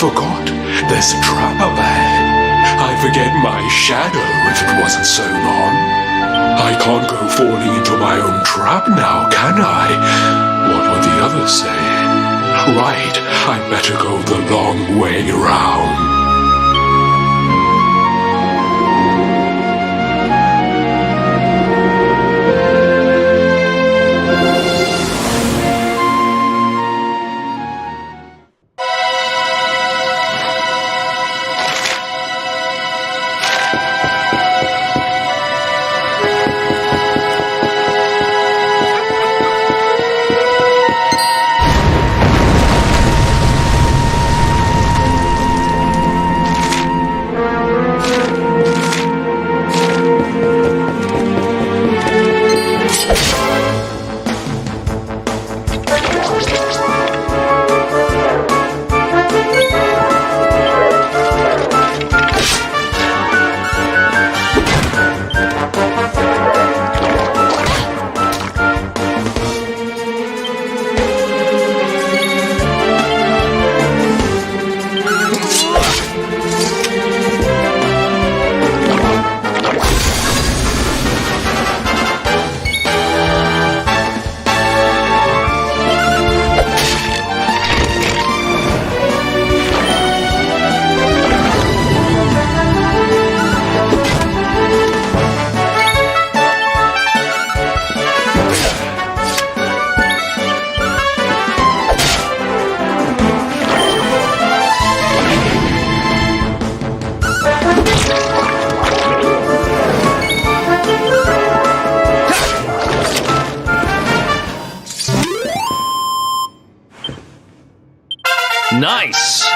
forgot. There's a trap up ahead. I'd forget my shadow if it wasn't so long. I can't go falling into my own trap now, can I? What would the others say? Right, I'd better go the long way round. Nice!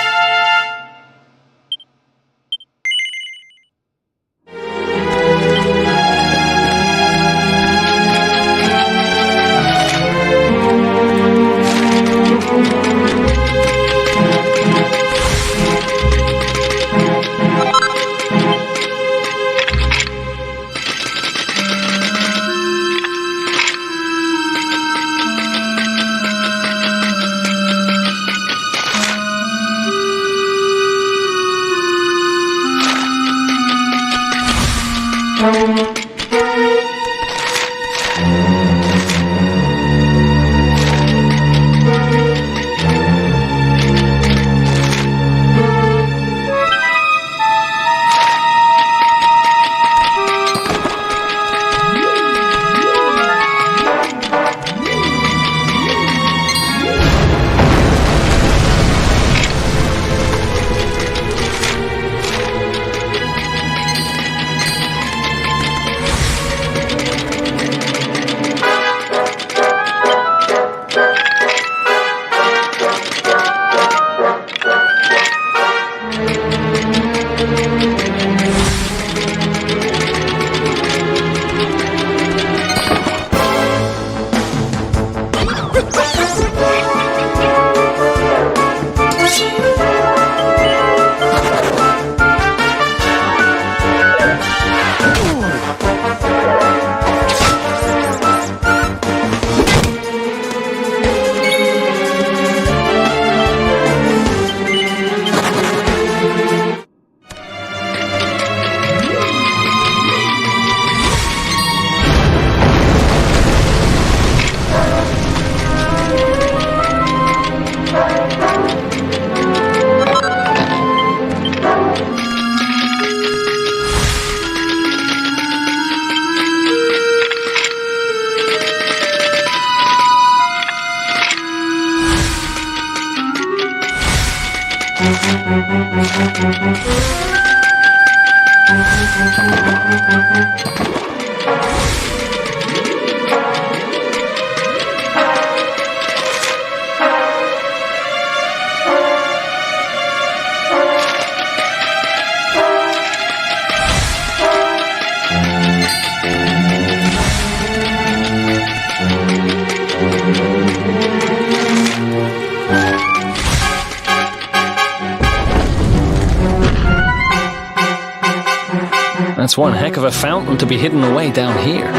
That's one heck of a fountain to be hidden away down here.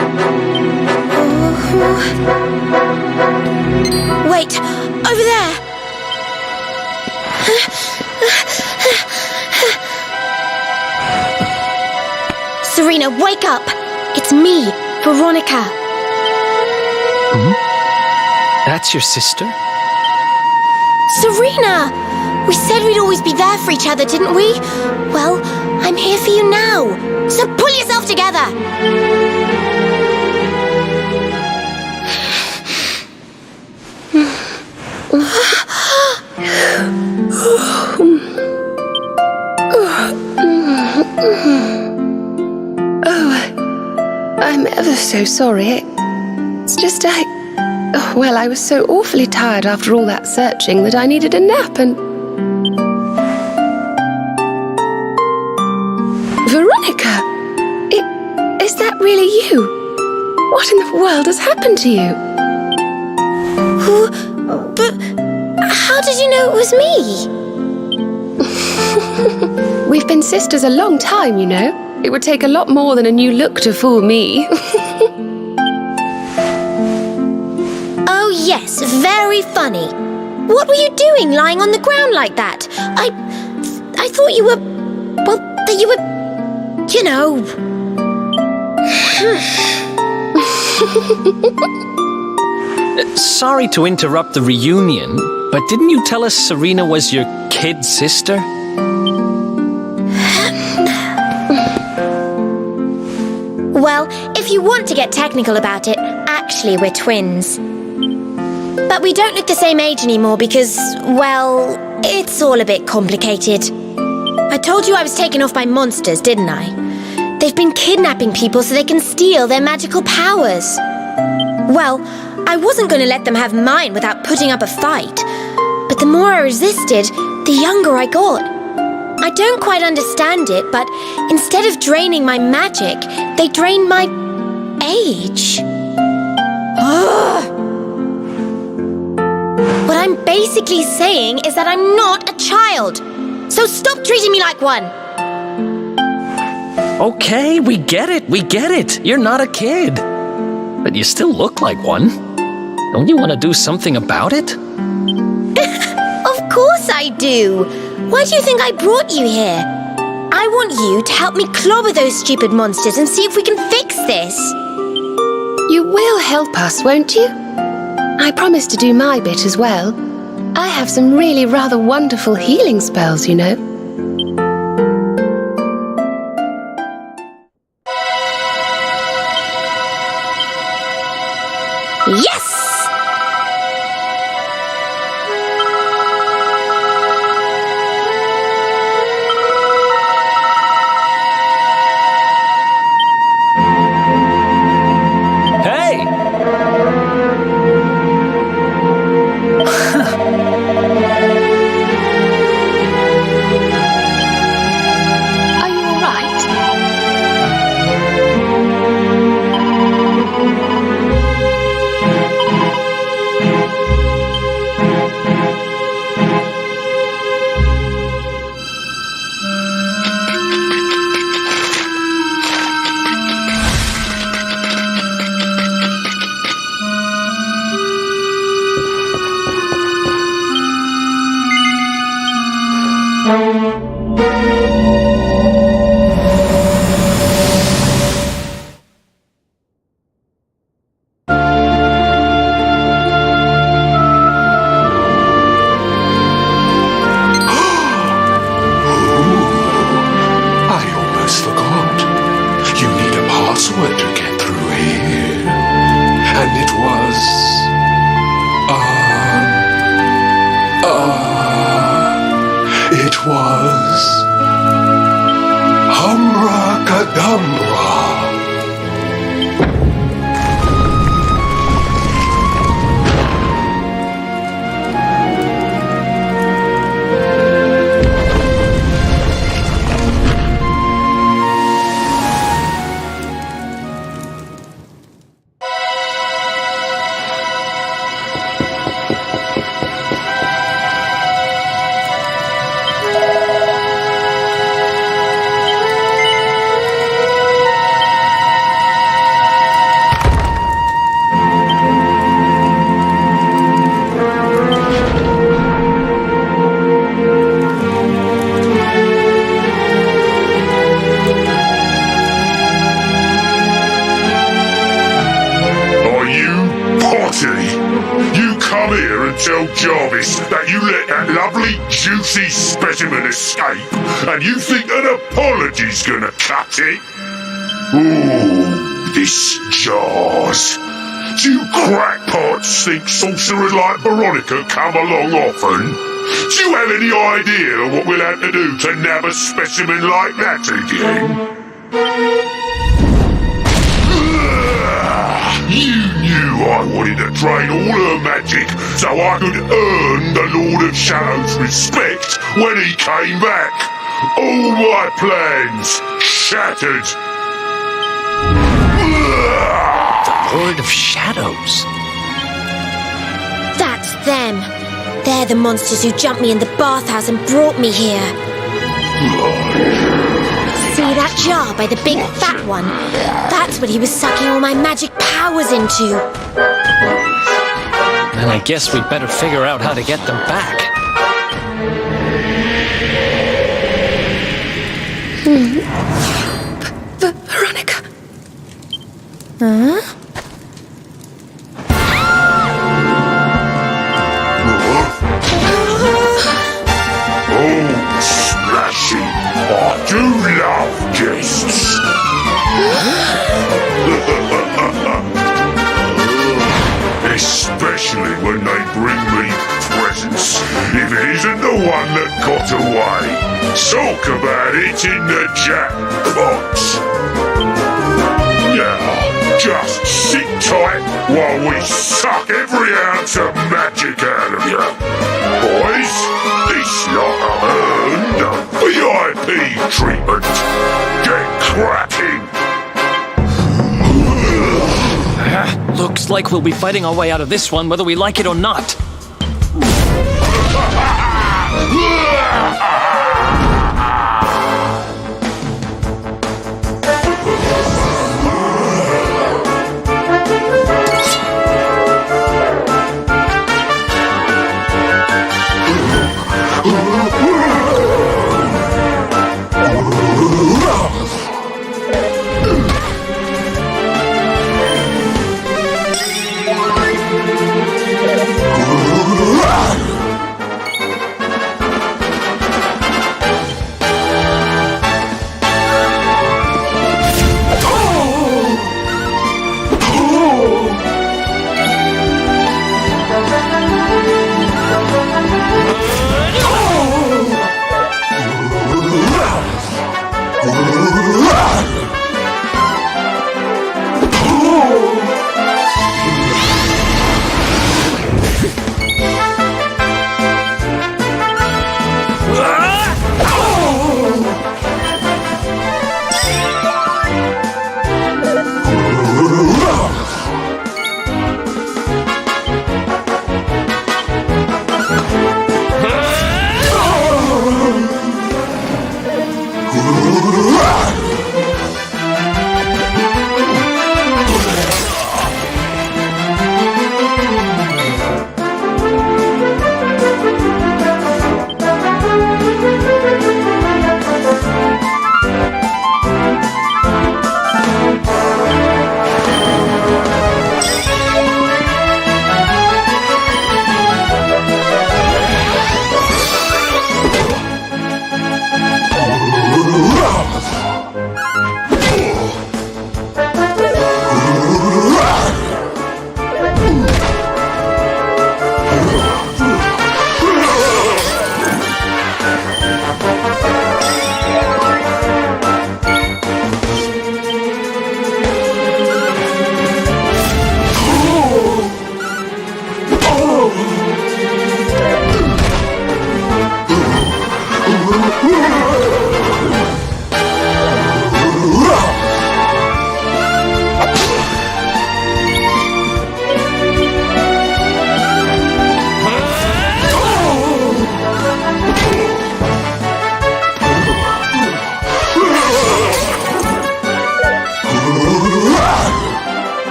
Wait, over there! Serena, wake up! It's me, Veronica. That's your sister? Serena! We said we'd always be there for each other, didn't we? Well, I'm here for you now. So pull yourself together! I'm ever so sorry. It's just I was so awfully tired after all that searching that I needed a nap and... Veronica! Is that really you? What in the world has happened to you? But how did you know it was me? We've been sisters a long time, you know. It would take a lot more than a new look to fool me. Oh yes, very funny. What were you doing lying on the ground like that? I thought you were... well, that you were... you know... Sorry to interrupt the reunion, but didn't you tell us Serena was your kid sister? Well, if you want to get technical about it, actually we're twins. But we don't look the same age anymore because, well, it's all a bit complicated. I told you I was taken off by monsters, didn't I? They've been kidnapping people so they can steal their magical powers. Well, I wasn't going to let them have mine without putting up a fight. But the more I resisted, the younger I got. I don't quite understand it, but instead of draining my magic, they drain my age. Ugh. What I'm basically saying is that I'm not a child. So stop treating me like one. Okay, we get it. You're not a kid. But you still look like one. Don't you want to do something about it? Of course I do. Why do you think I brought you here? I want you to help me clobber those stupid monsters and see if we can fix this. You will help us, won't you? I promise to do my bit as well. I have some really rather wonderful healing spells, you know. Yes! Hey! Are you all right? I almost forgot. You need a password to get through here. And it was... it was... Humracadabra. here and tell Jarvis that you let that lovely, juicy specimen escape, and you think an apology's gonna cut it? Ooh, this jars. Do you crackpots think sorcerers like Veronica come along often? Do you have any idea what we'll have to do to nab a specimen like that again? You knew I wanted to drain all her magic so I could earn the Lord of Shadow's respect when he came back. All my plans shattered. Lord of Shadows. That's them. They're the monsters who jumped me in the bathhouse and brought me here. See that jar by the big fat one? That's what he was sucking all my magic powers into. And I guess we'd better figure out how to get them back. Veronica. Huh? Oh, Splashy, I do love guests. Especially when they bring me presents, if it isn't the one that got away. Talk about it in the jackpot. Now, just sit tight while we suck every ounce of magic out of you. Boys, this lot earned a VIP treatment. Get cracking. Looks like we'll be fighting our way out of this one whether we like it or not.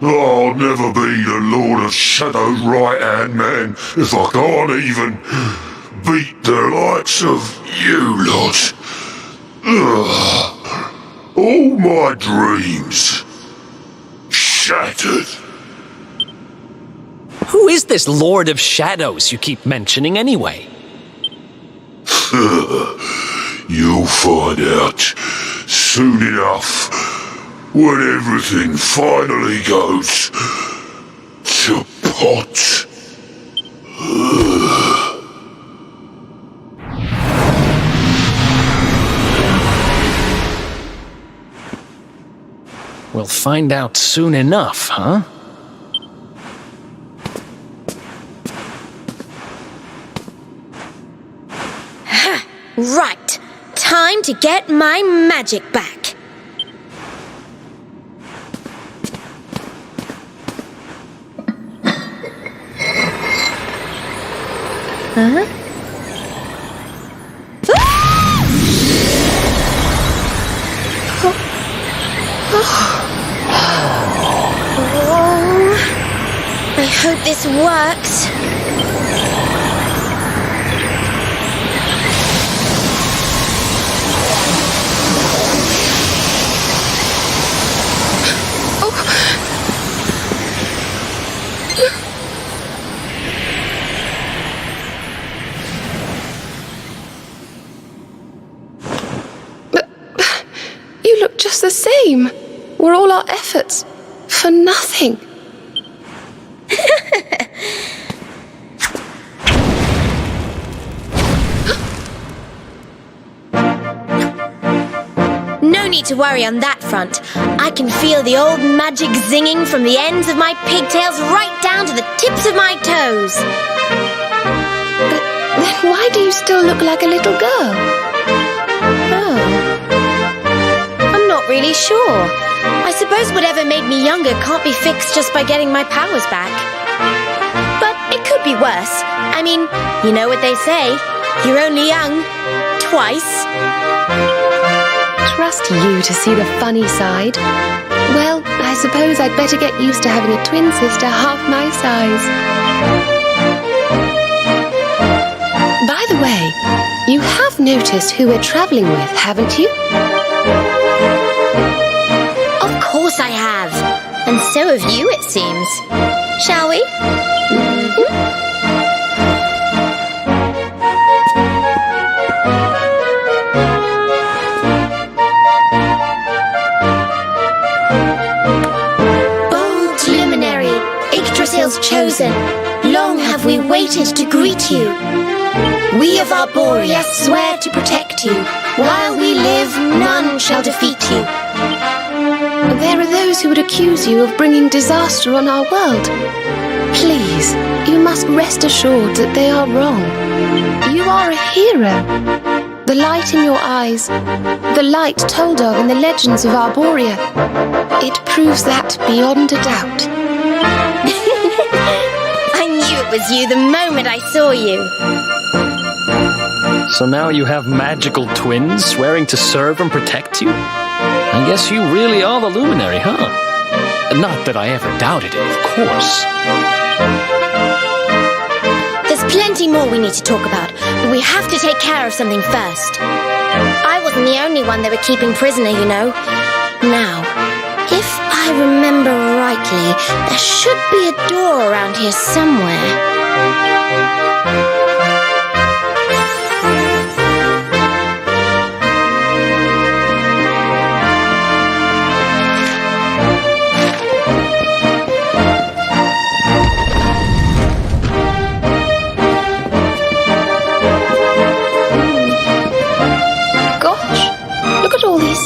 I'll never be the Lord of Shadow's right-hand man if I can't even beat the likes of you lot. Ugh. All my dreams shattered. Who is this Lord of Shadows you keep mentioning anyway? You'll find out soon enough when everything finally goes to pot. We'll find out soon enough, huh? Right. Time to get my magic back. Huh? Oh, I hope this works. You look just the same. Were all our efforts for nothing? No need to worry on that front. I can feel the old magic zinging from the ends of my pigtails right down to the tips of my toes. Then why do you still look like a little girl? Oh. I'm not really sure. I suppose whatever made me younger can't be fixed just by getting my powers back. But it could be worse. I mean, you know what they say. You're only young. Twice. Trust you to see the funny side. Well, I suppose I'd better get used to having a twin sister half my size. By the way, you have noticed who we're travelling with, haven't you? Of course I have. And so have you, it seems. Shall we? Bold luminary, Yggdrasil's chosen, long have we waited to greet you. We of Arborea swear to protect you. While we live, none shall defeat you. There are those who would accuse you of bringing disaster on our world. Please, you must rest assured that they are wrong. You are a hero. The light in your eyes, the light told of in the legends of Arborea, it proves that beyond a doubt. I knew it was you the moment I saw you. So now you have magical twins swearing to serve and protect you? I guess you really are the luminary, huh? Not that I ever doubted it, of course. There's plenty more we need to talk about, but we have to take care of something first. I wasn't the only one they were keeping prisoner, you know. Now, if I remember rightly, there should be a door around here somewhere.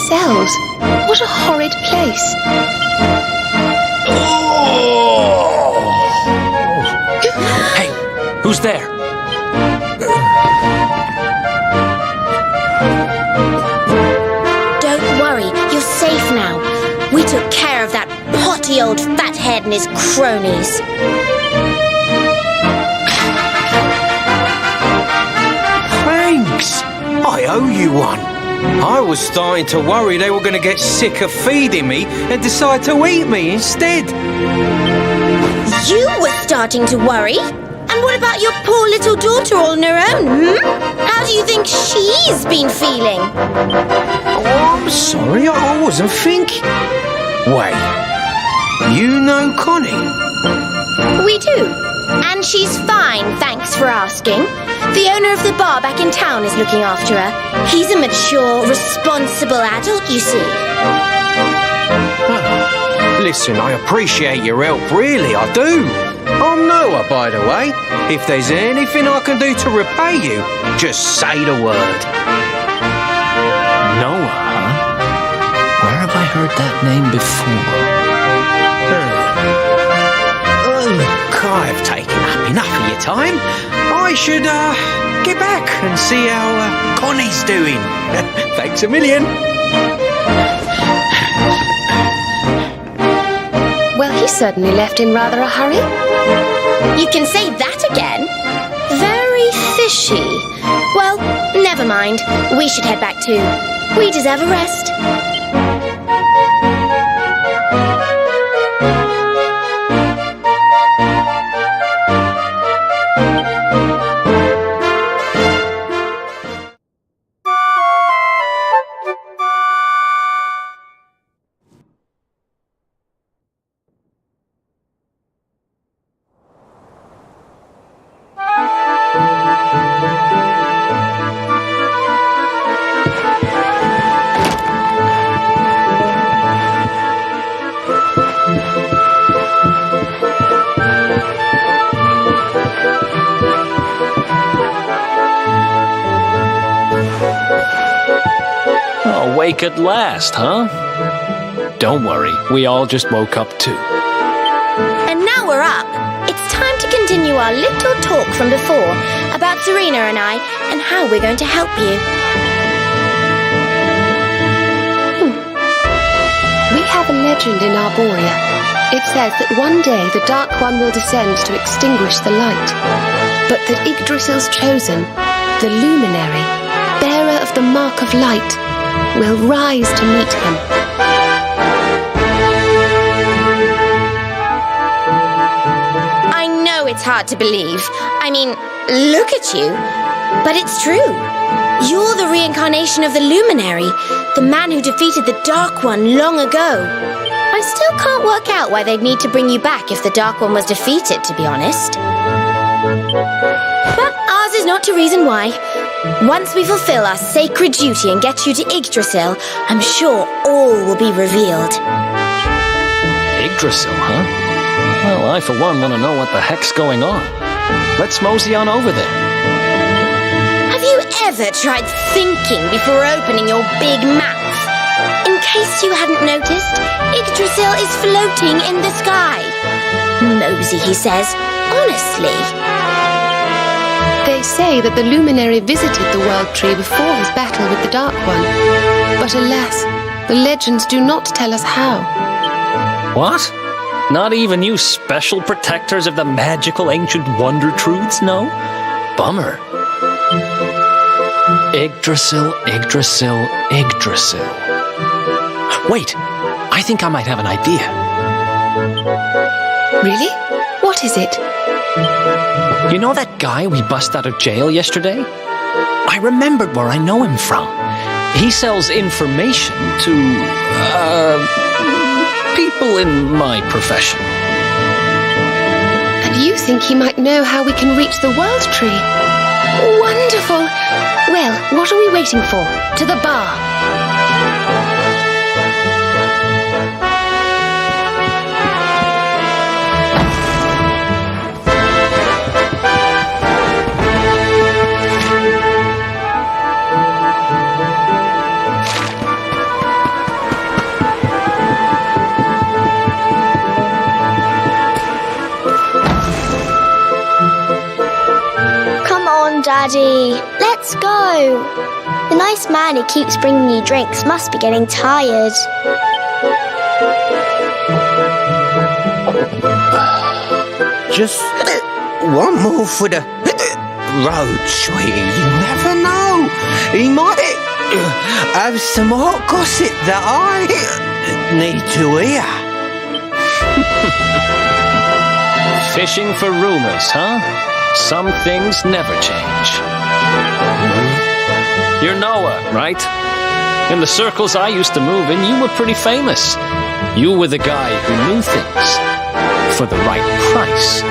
Cells. What a horrid place. Hey, who's there? Don't worry, you're safe now. We took care of that potty old fathead and his cronies. Thanks. I owe you one. I was starting to worry they were going to get sick of feeding me and decide to eat me instead. You were starting to worry? And what about your poor little daughter all on her own, How do you think she's been feeling? Oh, I'm sorry, I wasn't thinking. Wait, you know Connie? We do. And she's fine, thanks for asking. The owner of the bar back in town is looking after her. He's a mature, responsible adult, you see. Listen, I appreciate your help, really, I do. I'm Noah, by the way. If there's anything I can do to repay you, just say the word. Noah, huh? Where have I heard that name before? Look, I've taken up enough of your time. I should, get back and see how, Connie's doing. Thanks a million. Well, he certainly left in rather a hurry. You can say that again. Very fishy. Well, never mind. We should head back too. We deserve a rest. awake at last, huh? Don't worry, we all just woke up too. And now we're up. It's time to continue our little talk from before about Serena and I and how we're going to help you. We have a legend in Arborea. It says that one day the Dark One will descend to extinguish the light, but that Yggdrasil's chosen, the luminary, bearer of the mark of light, will rise to meet him. I know it's hard to believe. I mean, look at you. But it's true. You're the reincarnation of the luminary, the man who defeated the Dark One long ago. I still can't work out why they'd need to bring you back if the Dark One was defeated, to be honest. But ours is not to reason why. Once we fulfill our sacred duty and get you to Yggdrasil, I'm sure all will be revealed. Yggdrasil, huh? Well, I for one want to know what the heck's going on. Let's mosey on over there. Have you ever tried thinking before opening your big mouth? In case you hadn't noticed, Yggdrasil is floating in the sky. Mosey, he says. Honestly. They say that the luminary visited the World Tree before his battle with the Dark One. But alas, the legends do not tell us how. What? Not even you special protectors of the magical ancient wonder truths know? Bummer. Yggdrasil, Yggdrasil, Yggdrasil. Wait, I think I might have an idea. Really? What is it? You know that guy we bust out of jail yesterday? I remembered where I know him from. He sells information to, people in my profession. And you think he might know how we can reach the World Tree? Wonderful! Well, what are we waiting for? To the bar! Daddy, let's go. The nice man who keeps bringing you drinks must be getting tired. Just one more for the road, sweetie. You never know. He might have some hot gossip that I need to hear. Fishing for rumors, huh? Some things never change. You're Noah, right? In the circles I used to move in, you were pretty famous. You were the guy who knew things for the right price.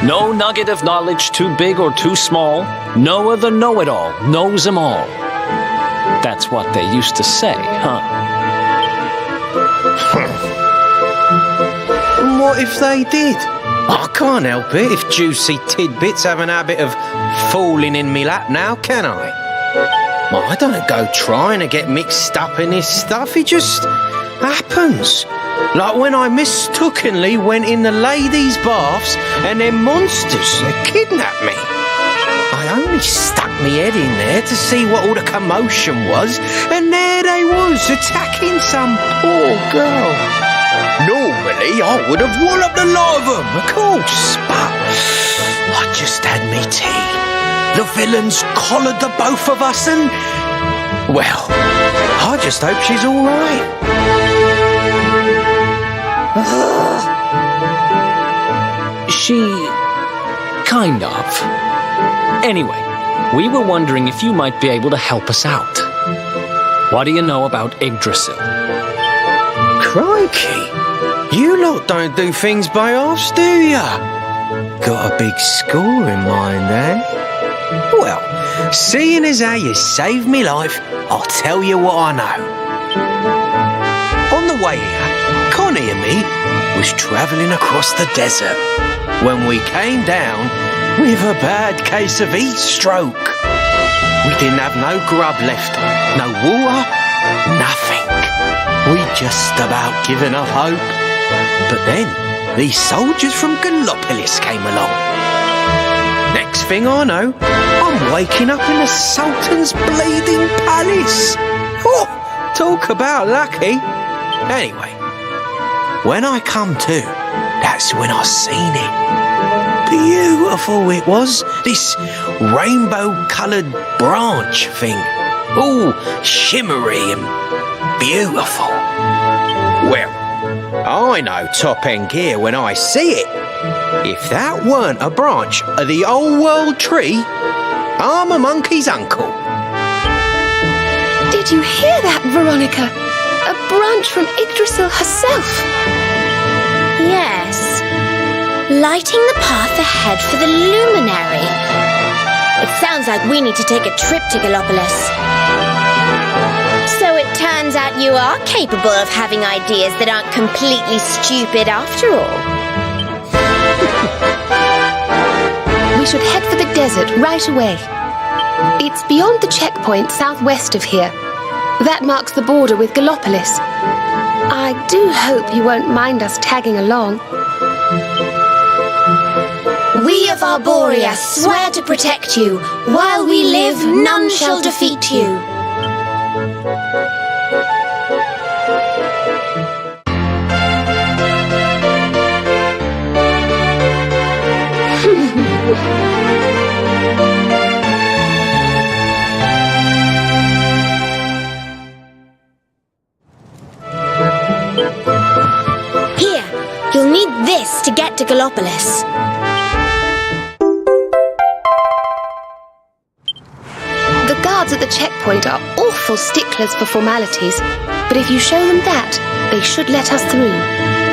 No nugget of knowledge too big or too small. Noah the know-it-all knows them all. That's what they used to say, huh? What if they did? I can't help it if juicy tidbits have an habit of falling in me lap now, can I? Well, I don't go trying to get mixed up in this stuff, it just happens. Like when I mistakenly went in the ladies' baths and them monsters kidnapped me. I only stuck me head in there to see what all the commotion was, and there they was, attacking some poor girl. Normally, I would have walloped the lot of them, of course, but I just had me tea. The villains collared the both of us and, well, I just hope she's all right. She... kind of. Anyway, we were wondering if you might be able to help us out. What do you know about Yggdrasil? Crikey, you lot don't do things by halves, do ya? Got a big score in mind, eh? Well, seeing as how you saved me life, I'll tell you what I know. On the way here, Connie and me was travelling across the desert when we came down with a bad case of heat stroke. We didn't have no grub left, no water Nothing. We'd just about given up hope. But then, these soldiers from Gallopolis came along. Next thing I know, I'm waking up in the Sultan's bleeding palace. Oh, talk about lucky. Anyway, when I come to, that's when I seen it. Beautiful it was, this rainbow-coloured branch thing. All shimmery and beautiful. Well, I know top-end gear when I see it. If that weren't a branch of the old world tree, I'm a monkey's uncle. Did you hear that, Veronica? A branch from Yggdrasil herself. Yes. Lighting the path ahead for the luminary. It sounds like we need to take a trip to Gallopolis. So it turns out you are capable of having ideas that aren't completely stupid after all. We should head for the desert right away. It's beyond the checkpoint southwest of here. That marks the border with Gallopolis. I do hope you won't mind us tagging along. We of Arborea swear to protect you. While we live, none shall defeat you. Here, you'll need this to get to Gallopolis. The guards at the checkpoint are awful sticklers for formalities, but if you show them that, they should let us through.